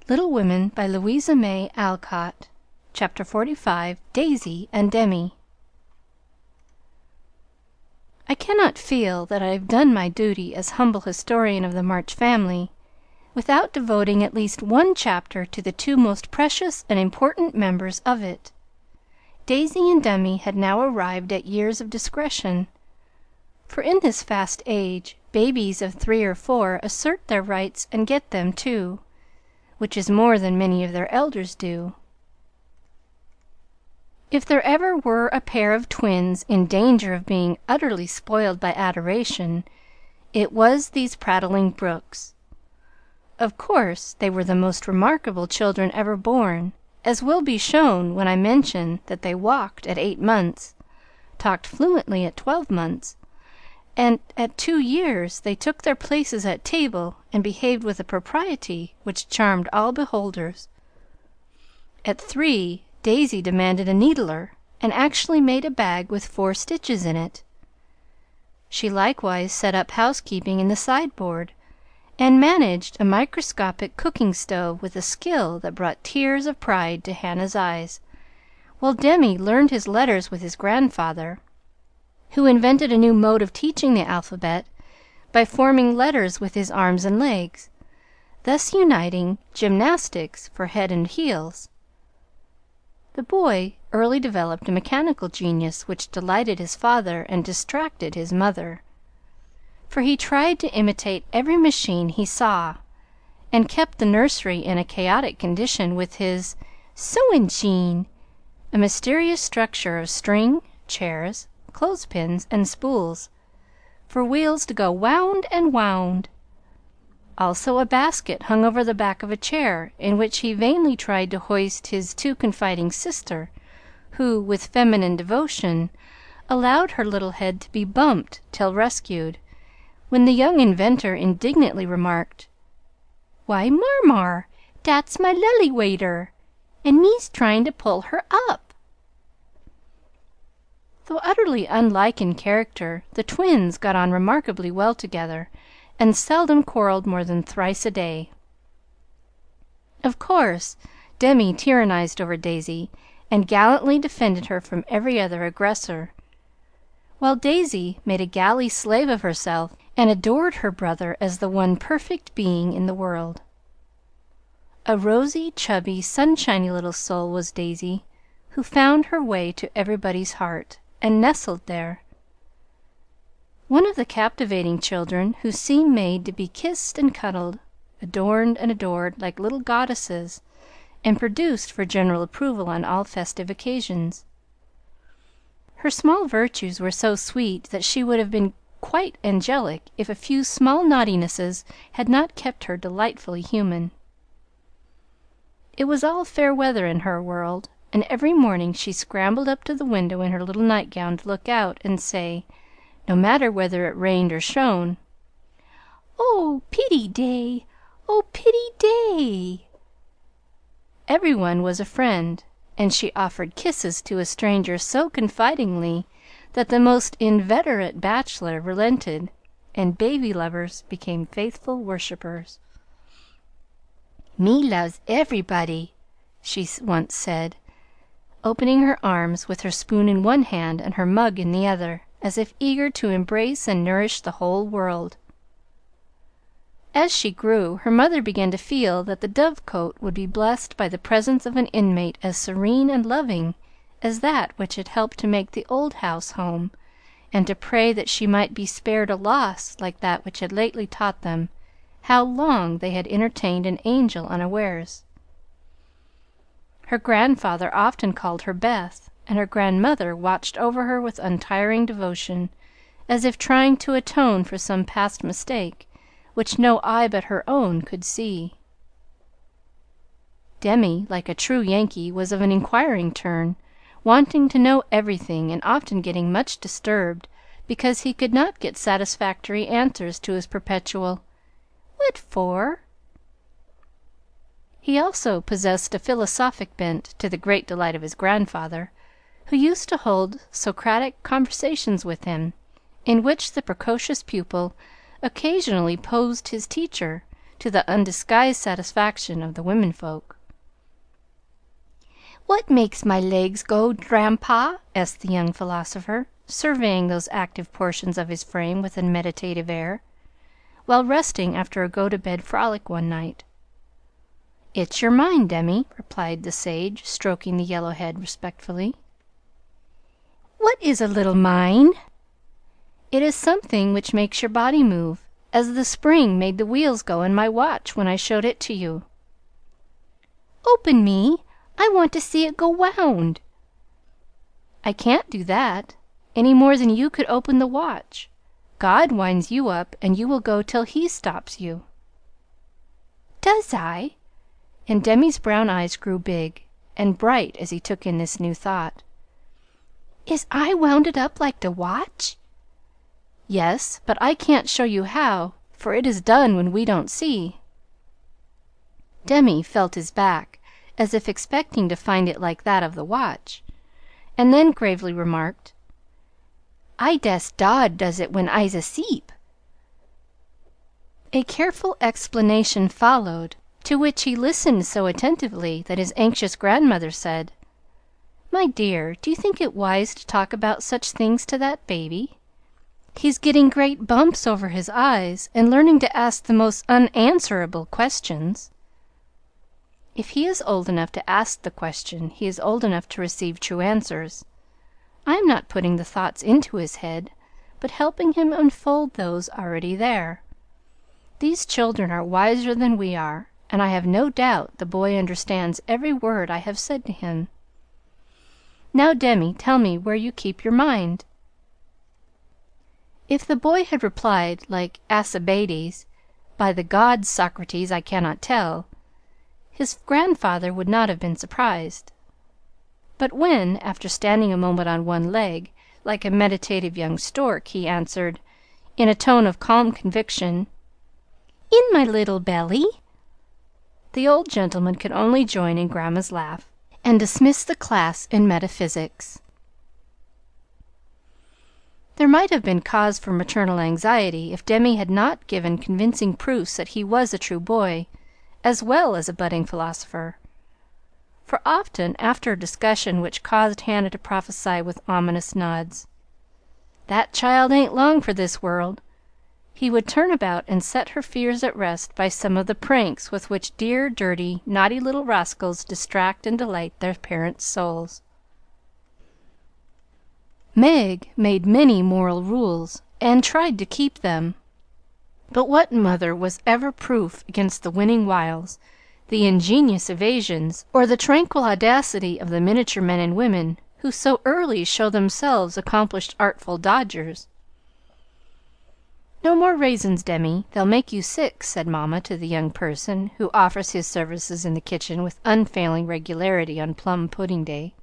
Little Women by Louise May Alcott. Chapter 45. Daisy and Demi. I cannot feel that I have done my duty as humble historian of the March family without devoting at least one chapter to the two most precious and important members of it. Daisy and Demi had now arrived at years of discretion, for in this fast age babies of 3 or 4 assert their rights and get them too, which is more than many of their elders do. If there ever were a pair of twins in danger of being utterly spoiled by adoration, it was these prattling Brooks. Of course, they were the most remarkable children ever born, as will be shown when I mention that they walked at 8 months, talked fluently at 12 months, and at 2 years they took their places at table and behaved with a propriety which charmed all beholders. At 3, Daisy demanded a needler, and actually made a bag with 4 stitches in it. She likewise set up housekeeping in the sideboard, and managed a microscopic cooking stove with a skill that brought tears of pride to Hannah's eyes, while Demi learned his letters with his grandfather, who invented a new mode of teaching the alphabet by forming letters with his arms and legs, thus uniting gymnastics for head and heels. The boy early developed a mechanical genius which delighted his father and distracted his mother, for he tried to imitate every machine he saw, and kept the nursery in a chaotic condition with his sewing-machine, a mysterious structure of string, chairs, clothespins, and spools, for wheels to go wound and wound. Also a basket hung over the back of a chair, in which he vainly tried to hoist his too confiding sister, who, with feminine devotion, allowed her little head to be bumped till rescued, when the young inventor indignantly remarked, "Why, Marmar, dat's my lily waiter, and me's trying to pull her up." Though utterly unlike in character, the twins got on remarkably well together, and seldom quarreled more than thrice a day. Of course, Demi tyrannized over Daisy, and gallantly defended her from every other aggressor, while Daisy made a galley slave of herself and adored her brother as the one perfect being in the world. A rosy, chubby, sunshiny little soul was Daisy, who found her way to everybody's heart, and nestled there. One of the captivating children who seemed made to be kissed and cuddled, adorned and adored like little goddesses, and produced for general approval on all festive occasions. Her small virtues were so sweet that she would have been quite angelic if a few small naughtinesses had not kept her delightfully human. It was all fair weather in her world, and every morning she scrambled up to the window in her little nightgown to look out and say, no matter whether it rained or shone, "Oh, pitty day! Oh, pitty day!" Every one was a friend, and she offered kisses to a stranger so confidingly that the most inveterate bachelor relented, and baby lovers became faithful worshippers. "Me loves everybody," she once said, opening her arms with her spoon in one hand and her mug in the other, as if eager to embrace and nourish the whole world. As she grew, her mother began to feel that the dove-cote would be blessed by the presence of an inmate as serene and loving as that which had helped to make the old house home, and to pray that she might be spared a loss like that which had lately taught them how long they had entertained an angel unawares. Her grandfather often called her Beth, and her grandmother watched over her with untiring devotion, as if trying to atone for some past mistake which no eye but her own could see. Demi, like a true Yankee, was of an inquiring turn, wanting to know everything, and often getting much disturbed because he could not get satisfactory answers to his perpetual "What for?" He also possessed a philosophic bent, to the great delight of his grandfather, who used to hold Socratic conversations with him, in which the precocious pupil occasionally posed his teacher, to the undisguised satisfaction of the womenfolk. "What makes my legs go, Grandpa?" asked the young philosopher, surveying those active portions of his frame with a meditative air, while resting after a go-to-bed frolic one night. "It's your mind, Demy," replied the sage, stroking the yellow head respectfully. "What is a little mind?" "It is something which makes your body move, as the spring made the wheels go in my watch when I showed it to you." "Open me! I want to see it go wound." "I can't do that, any more than you could open the watch. God winds you up, and you will go till He stops you." "Does I?" And Demy's brown eyes grew big and bright as he took in this new thought. "Is I wounded up like de watch?" "Yes, but I can't show you how, for it is done when we don't see." Demy felt his back, as if expecting to find it like that of the watch, and then gravely remarked, "I dess Dodd does it when I's asleep." A careful explanation followed, to which he listened so attentively that his anxious grandmother said, "My dear, do you think it wise to talk about such things to that baby? He's getting great bumps over his eyes, and learning to ask the most unanswerable questions." "If he is old enough to ask the question, he is old enough to receive true answers. I am not putting the thoughts into his head, but helping him unfold those already there. These children are wiser than we are, and I have no doubt the boy understands every word I have said to him. Now, Demy, tell me where you keep your mind." If the boy had replied, like Alcibiades, "By the gods, Socrates, I cannot tell," his grandfather would not have been surprised. But when, after standing a moment on one leg, like a meditative young stork, he answered, in a tone of calm conviction, "In my little belly," the old gentleman could only join in Grandma's laugh, and dismiss the class in metaphysics. There might have been cause for maternal anxiety if Demy had not given convincing proofs that he was a true boy, as well as a budding philosopher. For often, after a discussion which caused Hannah to prophesy with ominous nods, "That child ain't long for this world," he would turn about and set her fears at rest by some of the pranks with which dear, dirty, naughty little rascals distract and delight their parents' souls. Meg made many moral rules, and tried to keep them. But what mother was ever proof against the winning wiles, the ingenious evasions, or the tranquil audacity of the miniature men and women who so early show themselves accomplished artful dodgers? "No more raisins, Demy, they'll make you sick," said Mamma to the young person who offers his services in the kitchen with unfailing regularity on plum pudding day.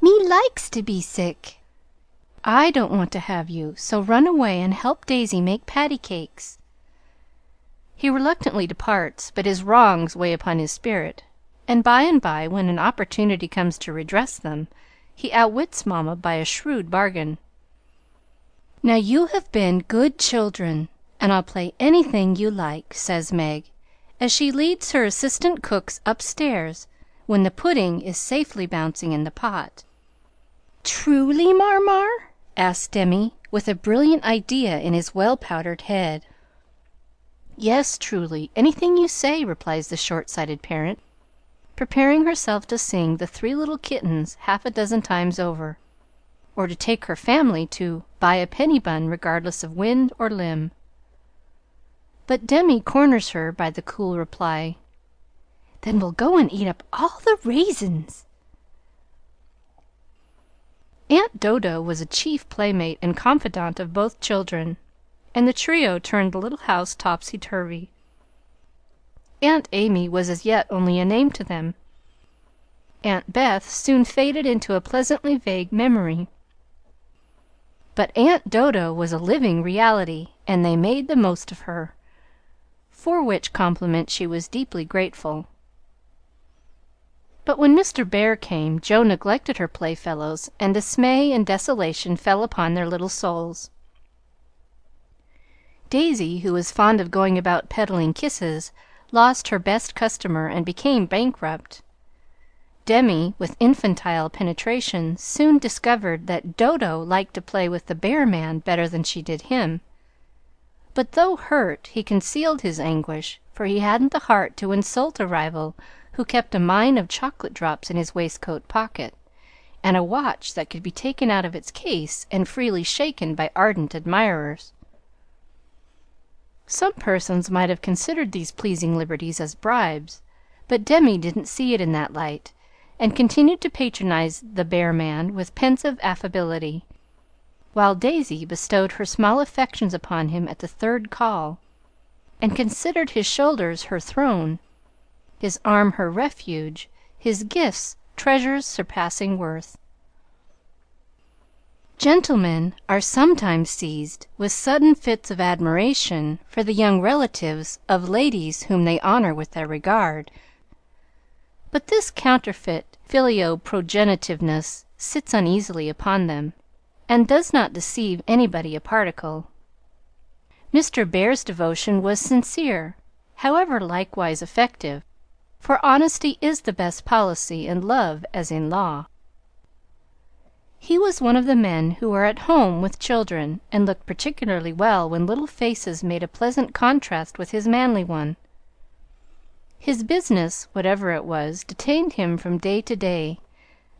"Me likes to be sick." "I don't want to have you, so run away and help Daisy make patty cakes." He reluctantly departs, but his wrongs weigh upon his spirit, and by, when an opportunity comes to redress them, he outwits Mamma by a shrewd bargain. "Now you have been good children, and I'll play anything you like," says Meg, as she leads her assistant cooks upstairs when the pudding is safely bouncing in the pot. "Truly, Marmar?" asked Demy, with a brilliant idea in his well-powdered head. "Yes, truly, anything you say," replies the short-sighted parent, preparing herself to sing the Three Little Kittens half a dozen times over, or to take her family to "buy a penny bun regardless of wind or limb." But Demy corners her by the cool reply, "Then we'll go and eat up all the raisins." Aunt Dodo was a chief playmate and confidante of both children, and the trio turned the little house topsy-turvy. Aunt Amy was as yet only a name to them. Aunt Beth soon faded into a pleasantly vague memory. But Aunt Dodo was a living reality, and they made the most of her, for which compliment she was deeply grateful. But when Mr. Bear came, Joe neglected her playfellows, and dismay and desolation fell upon their little souls. Daisy, who was fond of going about peddling kisses, lost her best customer and became bankrupt. Demi, with infantile penetration, soon discovered that Dodo liked to play with the bear man better than she did him. But though hurt, he concealed his anguish, for he hadn't the heart to insult a rival who kept a mine of chocolate drops in his waistcoat pocket, and a watch that could be taken out of its case and freely shaken by ardent admirers. Some persons might have considered these pleasing liberties as bribes, but Demi didn't see it in that light, and continued to patronize the bear man with pensive affability, while Daisy bestowed her small affections upon him at the third call, and considered his shoulders her throne, his arm her refuge, his gifts treasures surpassing worth. Gentlemen are sometimes seized with sudden fits of admiration for the young relatives of ladies whom they honor with their regard, but this counterfeit filio-progenitiveness sits uneasily upon them, and does not deceive anybody a particle. Mr. Bear's devotion was sincere, however likewise effective, for honesty is the best policy in love as in law. He was one of the men who are at home with children, and looked particularly well when little faces made a pleasant contrast with his manly one. His business, whatever it was, detained him from day to day,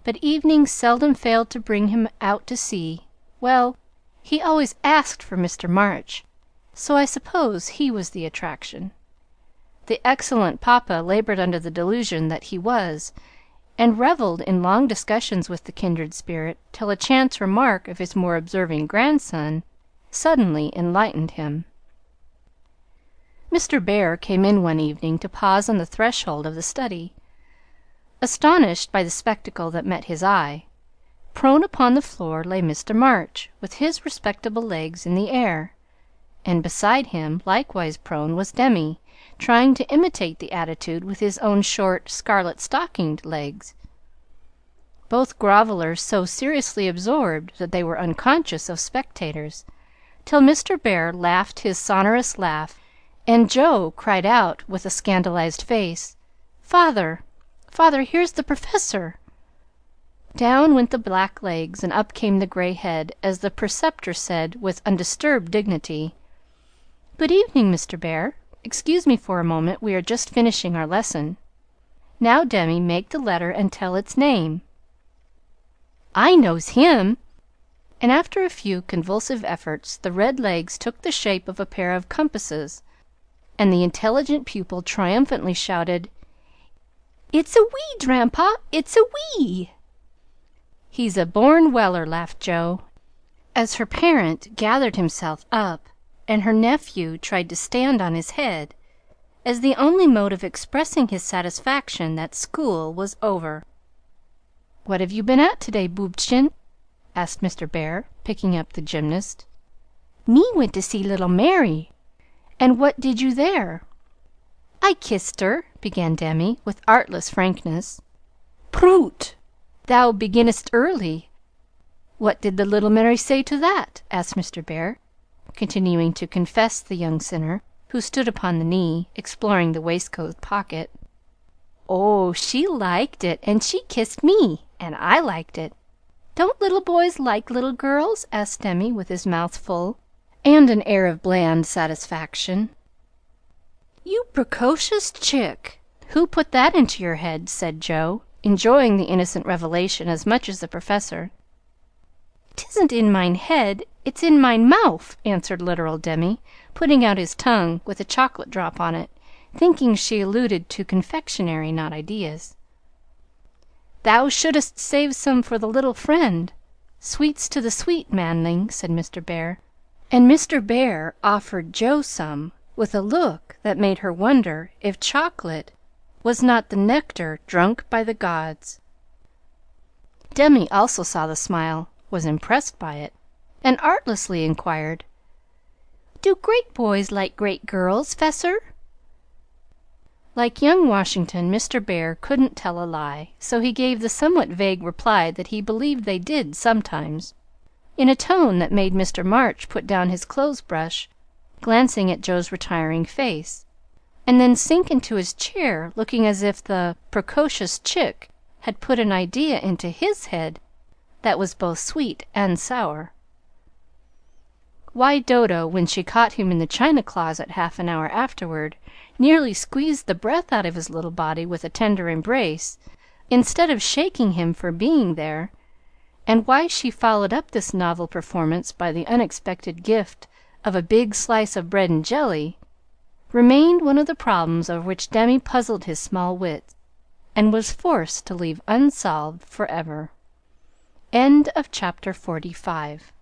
but evenings seldom failed to bring him out to see. Well, he always asked for Mr. March, so I suppose he was the attraction. The excellent papa labored under the delusion that he was, and reveled in long discussions with the kindred spirit till a chance remark of his more observing grandson suddenly enlightened him. Mr. Bear came in one evening to pause on the threshold of the study, astonished by the spectacle that met his eye. Prone upon the floor lay Mr. March, with his respectable legs in the air, and beside him, likewise prone, was Demi, trying to imitate the attitude with his own short, scarlet-stockinged legs, both grovellers so seriously absorbed that they were unconscious of spectators, till Mr. Bear laughed his sonorous laugh, and Joe cried out with a scandalized face, "Father, father, here's the Professor!" Down went the black legs, and up came the gray head, as the preceptor said with undisturbed dignity, "Good evening, Mr. Bear. Excuse me for a moment, we are just finishing our lesson. Now, Demi, make the letter and tell its name." "I knows him!" And after a few convulsive efforts, the red legs took the shape of a pair of compasses, and the intelligent pupil triumphantly shouted, "It's a we, Dranpa! It's a we!" "He's a born Weller," laughed Joe, as her parent gathered himself up, and her nephew tried to stand on his head, as the only mode of expressing his satisfaction that school was over. "What have you been at to day, Boobchen?" asked Mr. Bear, picking up the gymnast. "Me went to see little Mary." "And what did you there?" "I kissed her," began Demi, with artless frankness. "Prut! Thou beginnest early. What did the little Mary say to that?" asked Mr. Bear, continuing to confess the young sinner, who stood upon the knee, exploring the waistcoat pocket. "Oh, she liked it, and she kissed me, and I liked it. Don't little boys like little girls?" asked Demi, with his mouth full, and an air of bland satisfaction. "You precocious chick! Who put that into your head?" said Joe, enjoying the innocent revelation as much as the Professor. "'Tisn't in mine head, it's in mine mouf," answered literal Demi, putting out his tongue with a chocolate drop on it, thinking she alluded to confectionery, not ideas. "Thou shouldst save some for the little friend. Sweets to the sweet, manling," said Mr. Bear, and Mr. Bear offered Joe some, with a look that made her wonder if chocolate was not the nectar drunk by the gods. Demi also saw the smile, was impressed by it, and artlessly inquired, "Do great boys like great girls, Fessor?" Like young Washington, Mr. Bear couldn't tell a lie, so he gave the somewhat vague reply that he believed they did sometimes, in a tone that made Mr. March put down his clothes brush, glancing at Joe's retiring face, and then sink into his chair looking as if the precocious Chick had put an idea into his head that was both sweet and sour. Why Dodo, when she caught him in the china closet half an hour afterward, nearly squeezed the breath out of his little body with a tender embrace, instead of shaking him for being there, and why she followed up this novel performance by the unexpected gift of a big slice of bread and jelly, remained one of the problems over which Demi puzzled his small wits, and was forced to leave unsolved forever. Chapter 45.